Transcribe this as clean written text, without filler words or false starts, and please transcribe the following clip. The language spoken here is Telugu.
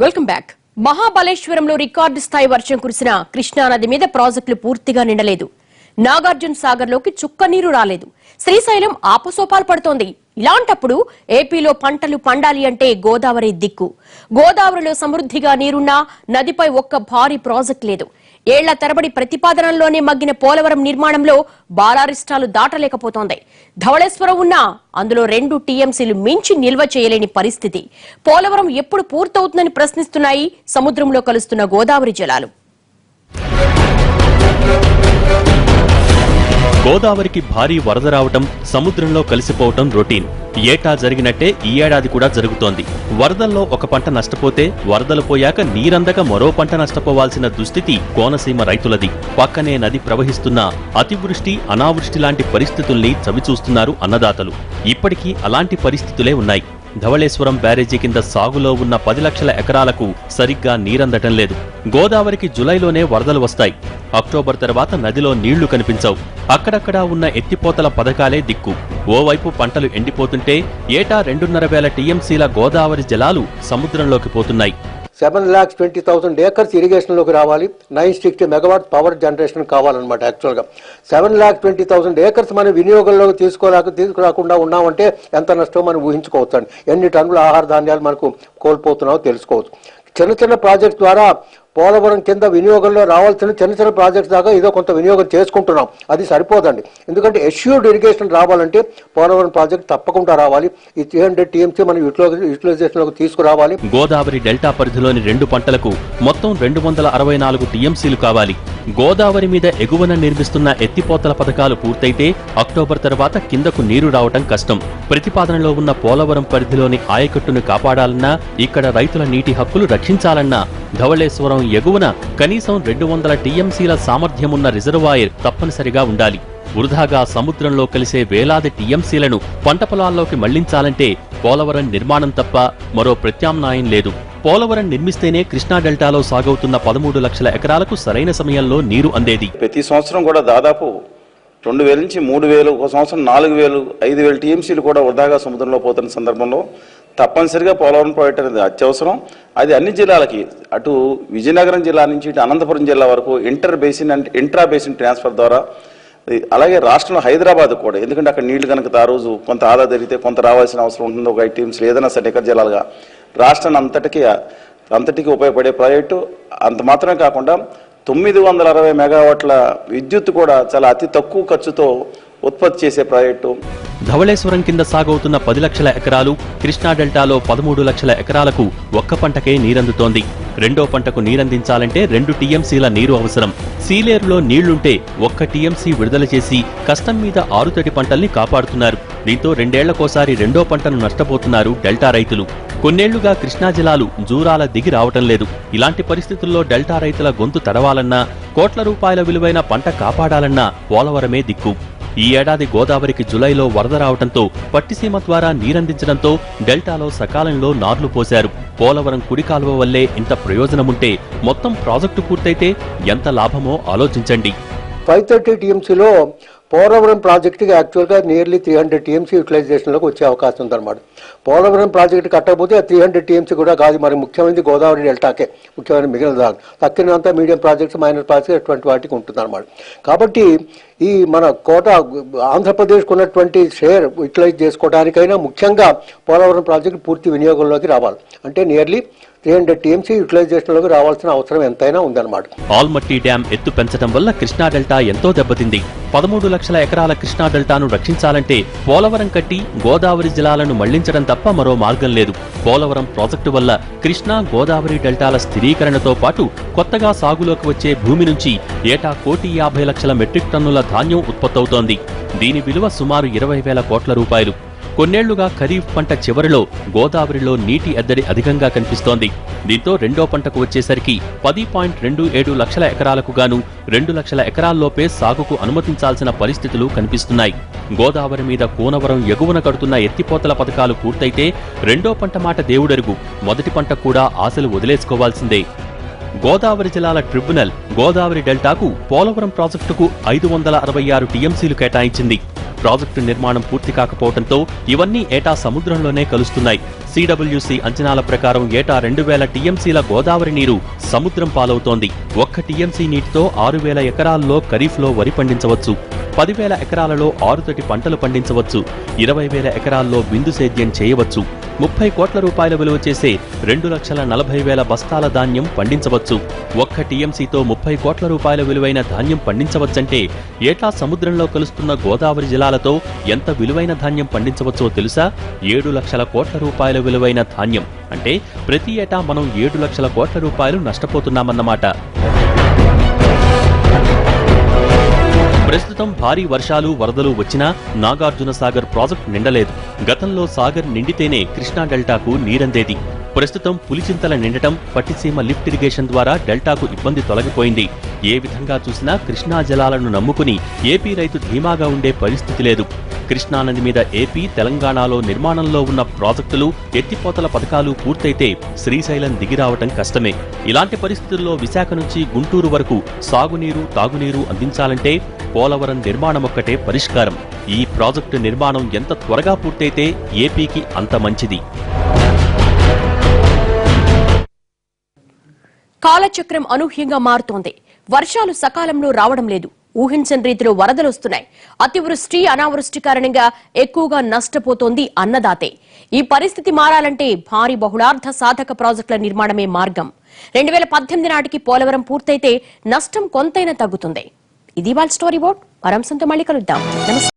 Welcome back. మహాబలేశ్వరంలో రికార్డు స్థాయి వర్షం కురిసిన కృష్ణానది మీద ప్రాజెక్టులు పూర్తిగా నిండలేదు. నాగార్జున సాగర్ లోకి చుక్క నీరు రాలేదు. శ్రీశైలం ఆపసోపాలు పడుతోంది. ఇలాంటప్పుడు ఏపీలో పంటలు పండాలి అంటే గోదావరి దిక్కు. గోదావరిలో సమృద్ధిగా నీరున్నా నదిపై ఒక్క భారీ ప్రాజెక్ట్ లేదు. ఏళ్ల తరబడి ప్రతిపాదనల్లోనే మగ్గిన పోలవరం నిర్మాణంలో బాలారిష్టాలు దాటలేకపోతోంది. ధవళేశ్వరం ఉన్నా అందులో 2 టీఎంసీలు మించి నిల్వ చేయలేని పరిస్థితి. పోలవరం ఎప్పుడు పూర్తవుతుందని ప్రశ్నిస్తున్నాయి సముద్రంలో కలుస్తున్న గోదావరి జలాలు. గోదావరికి భారీ వరద రావటం, సముద్రంలో కలిసిపోవటం రొటీన్. ఏటా జరిగినట్టే ఈ ఏడాది కూడా జరుగుతోంది. వరదల్లో ఒక పంట నష్టపోతే వరదలు పోయాక నీరందక మరో పంట నష్టపోవాల్సిన దుస్థితి కోనసీమ రైతులది. పక్కనే నది ప్రవహిస్తున్న అతివృష్టి, అనావృష్టి లాంటి పరిస్థితుల్ని చవిచూస్తున్నారు అన్నదాతలు. ఇప్పటికీ అలాంటి పరిస్థితులే ఉన్నాయి. ధవళేశ్వరం బ్యారేజీ కింద సాగులో ఉన్న 10 లక్షల ఎకరాలకు సరిగ్గా నీరందటం లేదు. గోదావరికి జులైలోనే వరదలు వస్తాయి. అక్టోబర్ తర్వాత నదిలో నీళ్లు కనిపించవు. అక్కడక్కడా ఉన్న ఎత్తిపోతల పథకాలే దిక్కు. ఓవైపు పంటలు ఎండిపోతుంటే ఏటా 2.5 టీఎంసీల గోదావరి జలాలు సముద్రంలోకి పోతున్నాయి. 7,20,000 ఏకర్స్ ఇరిగేషన్లోకి రావాలి. 960 మెగావాట్ పవర్ జనరేషన్ కావాలన్నమాట. యాక్చువల్గా 7,20,000 ఏకర్స్ మనం వినియోగంలోకి తీసుకురాకుండా ఉన్నామంటే ఎంత నష్టం మనం ఊహించుకోవచ్చు. ఎన్ని టన్నుల ఆహార ధాన్యాలు మనకు కోల్పోతున్నామో తెలుసుకోవచ్చు. చిన్న ప్రాజెక్ట్ ద్వారా పోలవరం కింద వినియోగంలో రావాల్సిన చిన్న ప్రాజెక్ట్స్ దాకా ఏదో కొంత వినియోగం చేసుకుంటున్నాం. అది సరిపోదండి. ఎందుకంటే ఎష్యూర్డ్ ఇరిగేషన్ రావాలంటే పోలవరం ప్రాజెక్ట్ తప్పకుండా రావాలి. ఈ 300 టీఎంసీ మనం యూటిలైజేషన్లోకి తీసుకురావాలి. గోదావరి డెల్టా పరిధిలోని 2 పంటలకు మొత్తం 264 టీఎంసీలు కావాలి. గోదావరి మీద ఎగువన నిర్మిస్తున్న ఎత్తిపోతల పథకాలు పూర్తయితే అక్టోబర్ తర్వాత కిందకు నీరు రావటం కష్టం. ప్రతిపాదనలో ఉన్న పోలవరం పరిధిలోని ఆయకట్టును కాపాడాలన్నా, ఇక్కడ రైతుల నీటి హక్కులు రక్షించాలన్నా ధవళేశ్వరం ఎగువన కనీసం 200 టీఎంసీల సామర్థ్యమున్న రిజర్వాయర్ తప్పనిసరిగా ఉండాలి. వృధాగా సముద్రంలో కలిసే వేలాది టీఎంసీలను పంట పొలాల్లోకి మళ్లించాలంటే పోలవరం నిర్మాణం తప్ప మరో ప్రత్యామ్నాయం లేదు. పోలవరం నిర్మిస్తేనే కృష్ణా డెల్టాలో సాగవుతున్న 13 లక్షల ఎకరాలకు సరైన సమయంలో నీరు అందేది. ప్రతి సంవత్సరం కూడా దాదాపు 2,000 నుంచి 3,000, ఒక సంవత్సరం 4,000, 5,000 టీఎంసీలు కూడా వృధాగా సముద్రంలో పోతున్న సందర్భంలో తప్పనిసరిగా పోలవరం ప్రాజెక్ట్ అనేది అత్యవసరం. అది అన్ని జిల్లాలకి, అటు విజయనగరం జిల్లా నుంచి ఇటు అనంతపురం జిల్లా వరకు ఇంట్రా బేసిన్ ట్రాన్స్ఫర్ ద్వారా, అలాగే రాష్ట్రంలో హైదరాబాద్ కూడా, ఎందుకంటే అక్కడ నీళ్లు కనుక ఆ రోజు కొంత ఆదా జరిగితే కొంత రావాల్సిన అవసరం ఉంటుంది. ఒక 5 టీమ్స్ ఏదైనా సరే ఎక్కడ జిల్లాలుగా రాష్ట్రాన్ని అంతటికీ ఉపయోగపడే ప్రాజెక్టు. అంత మాత్రమే కాకుండా 960 మెగావాట్ల విద్యుత్ కూడా చాలా అతి తక్కువ ఖర్చుతో ఉత్పత్తి చేసే ప్రాజెక్టు. ధవళేశ్వరం కింద సాగవుతున్న 10 లక్షల ఎకరాలు, కృష్ణా డెల్టాలో 13 లక్షల ఎకరాలకు ఒక్క పంటకే నీరందుతోంది. రెండో పంటకు నీరందించాలంటే 2 టీఎంసీల నీరు అవసరం. సీలేరులో నీళ్లుంటే 1 టీఎంసీ విడుదల చేసి కష్టం మీద ఆరుతడి పంటల్ని కాపాడుతున్నారు. దీంతో 2 ఏళ్లకోసారి రెండో పంటను నష్టపోతున్నారు డెల్టా రైతులు. కొన్నేళ్లుగా కృష్ణా జలాలు జూరాల దిగి రావటం లేదు. ఇలాంటి పరిస్థితుల్లో డెల్టా రైతుల గొంతు తడవాలన్నా, కోట్ల రూపాయల విలువైన పంట కాపాడాలన్నా పోలవరమే దిక్కు. ఈ ఏడాది గోదావరికి జులైలో వరద రావడంతో పట్టిసీమ ద్వారా నీరందించడంతో డెల్టాలో సకాలంలో నార్లు పోశారు. పోలవరం కుడి కాలువ వల్లే ఇంత ప్రయోజనముంటే మొత్తం ప్రాజెక్టు పూర్తయితే ఎంత లాభమో ఆలోచించండి. 530 టీఎంసీలో పోలవరం ప్రాజెక్టుకి యాక్చువల్గా నియర్లీ 300 టీఎంసీ యూటిలైజేషన్లోకి వచ్చే అవకాశం ఉందన్నమాట. పోలవరం ప్రాజెక్టు కట్టకపోతే 300 టీఎంసీ కూడా కాదు. మరి ముఖ్యమైనది గోదావరి డెల్టాకే ముఖ్యమైన మిగిలిన దాని తక్కినంతా మీడియం ప్రాజెక్ట్స్, మైనర్ ప్రాజెక్ట్స్ అటువంటి వాటికి ఉంటుందన్నమాట. కాబట్టి ఈ మన కోట ఆంధ్రప్రదేశ్కు ఉన్నటువంటి షేర్ యూటిలైజ్ చేసుకోవడానికైనా ముఖ్యంగా పోలవరం ప్రాజెక్టు పూర్తి వినియోగంలోకి రావాలి. అంటే నియర్లీ 300 టీఎంసీ యూటిలైజేషన్లోకి రావాల్సిన అవసరం ఎంతైనా ఉందన్నమాట. ఆల్మట్టి డ్యాం ఎత్తు పెంచడం వల్ల కృష్ణా డెల్టా ఎంతో దెబ్బతింది. 13 లక్షల ఎకరాల కృష్ణా డెల్టాను రక్షించాలంటే పోలవరం కట్టి గోదావరి జలాలను మళ్లించడం తప్ప మరో మార్గం లేదు. పోలవరం ప్రాజెక్టు వల్ల కృష్ణా గోదావరి డెల్టాల స్థిరీకరణతో పాటు కొత్తగా సాగులోకి వచ్చే భూమి నుంచి ఏటా 1,50,00,000 మెట్రిక్ టన్నుల ధాన్యం ఉత్పత్తవుతోంది. దీని విలువ సుమారు 20,000 కోట్ల రూపాయలు. కొన్నేళ్లుగా ఖరీఫ్ పంట చివరిలో గోదావరిలో నీటి ఎద్దడి అధికంగా కనిపిస్తోంది. దీంతో రెండో పంటకు వచ్చేసరికి 10.27 లక్షల ఎకరాలకు గాను 2 లక్షల ఎకరాల్లోపే సాగుకు అనుమతించాల్సిన పరిస్థితులు కనిపిస్తున్నాయి. గోదావరి మీద కూనవరం ఎగువన కడుతున్న ఎత్తిపోతల పథకాలు పూర్తయితే రెండో పంట మాట దేవుడెరుగు, మొదటి పంట కూడా ఆశలు వదిలేసుకోవాల్సిందే. గోదావరి జలాల ట్రిబ్యునల్ గోదావరి డెల్టాకు పోలవరం ప్రాజెక్టుకు 566 టీఎంసీలు కేటాయించింది. ప్రాజెక్టు నిర్మాణం పూర్తి కాకపోవడంతో ఇవన్నీ ఏటా సముద్రంలోనే కలుస్తున్నాయి. సిడబ్ల్యూసీ అంచనాల ప్రకారం ఏటా 2000 టీఎంసీల గోదావరి నీరు సముద్రం పాలవుతోంది. ఒక్క టీఎంసీ నీటితో 6000 ఎకరాల్లో ఖరీఫ్లో వరి పండించవచ్చు. 10,000 ఎకరాలలో ఆరుతటి పంటలు పండించవచ్చు. 20,000 ఎకరాల్లో బిందు సేద్యం చేయవచ్చు. 30 కోట్ల రూపాయల విలువ చేసే 2,40,000 బస్తాల ధాన్యం పండించవచ్చు. ఒక్క టీఎంసీతో 30 కోట్ల రూపాయల విలువైన ధాన్యం పండించవచ్చంటే ఏటా సముద్రంలో కలుస్తున్న గోదావరి జలాలతో ఎంత విలువైన ధాన్యం పండించవచ్చో తెలుసా? 7 లక్షల కోట్ల రూపాయల విలువైన ధాన్యం. అంటే ప్రతి ఏటా మనం 7 లక్షల కోట్ల రూపాయలు నష్టపోతున్నామన్నమాట. ప్రస్తుతం భారీ వర్షాలు వరదలు వచ్చినా నాగార్జున సాగర్ ప్రాజెక్టు నిండలేదు. గతంలో సాగర్ నిండితేనే కృష్ణా డెల్టాకు నీరందేది. ప్రస్తుతం పులిచింతల నిండటం, పట్టిసీమ లిఫ్ట్ ఇరిగేషన్ ద్వారా డెల్టాకు ఇబ్బంది తొలగిపోయింది. ఏ విధంగా చూసినా కృష్ణా జలాలను నమ్ముకుని ఏపీ రైతు ధీమాగా ఉండే పరిస్థితి లేదు. కృష్ణానది మీద ఏపీ, తెలంగాణలో నిర్మాణంలో ఉన్న ప్రాజెక్టులు, ఎత్తిపోతల పథకాలు పూర్తయితే శ్రీశైలం దిగిరావటం కష్టమే. ఇలాంటి పరిస్థితుల్లో విశాఖ నుంచి గుంటూరు వరకు సాగునీరు, తాగునీరు అందించాలంటే పోలవరం నిర్మాణమొక్కటే పరిష్కారం. ఈ ప్రాజెక్టు నిర్మాణం ఎంత త్వరగా పూర్తయితే ఏపీకి అంత మంచిది. కాలచక్రం అనూహ్యంగా మారుతోంది. వర్షాలు సకాలంలో రావడం లేదు. ఊహించని రీతిలో వరదలొస్తున్నాయి. అతివృష్టి, అనావృష్టి కారణంగా ఎక్కువగా నష్టపోతోంది అన్నదాతే. ఈ పరిస్థితి మారాలంటే భారీ బహుళార్థ సాధక ప్రాజెక్టుల నిర్మాణమే మార్గం. 2018 నాటికి పోలవరం పూర్తయితే నష్టం కొంతైనా తగ్గుతుంది. ఇది వాళ్ళ స్టోరీ బోర్డ్. మరంశంతో మళ్ళీ కలుద్దాం. నమస్తే.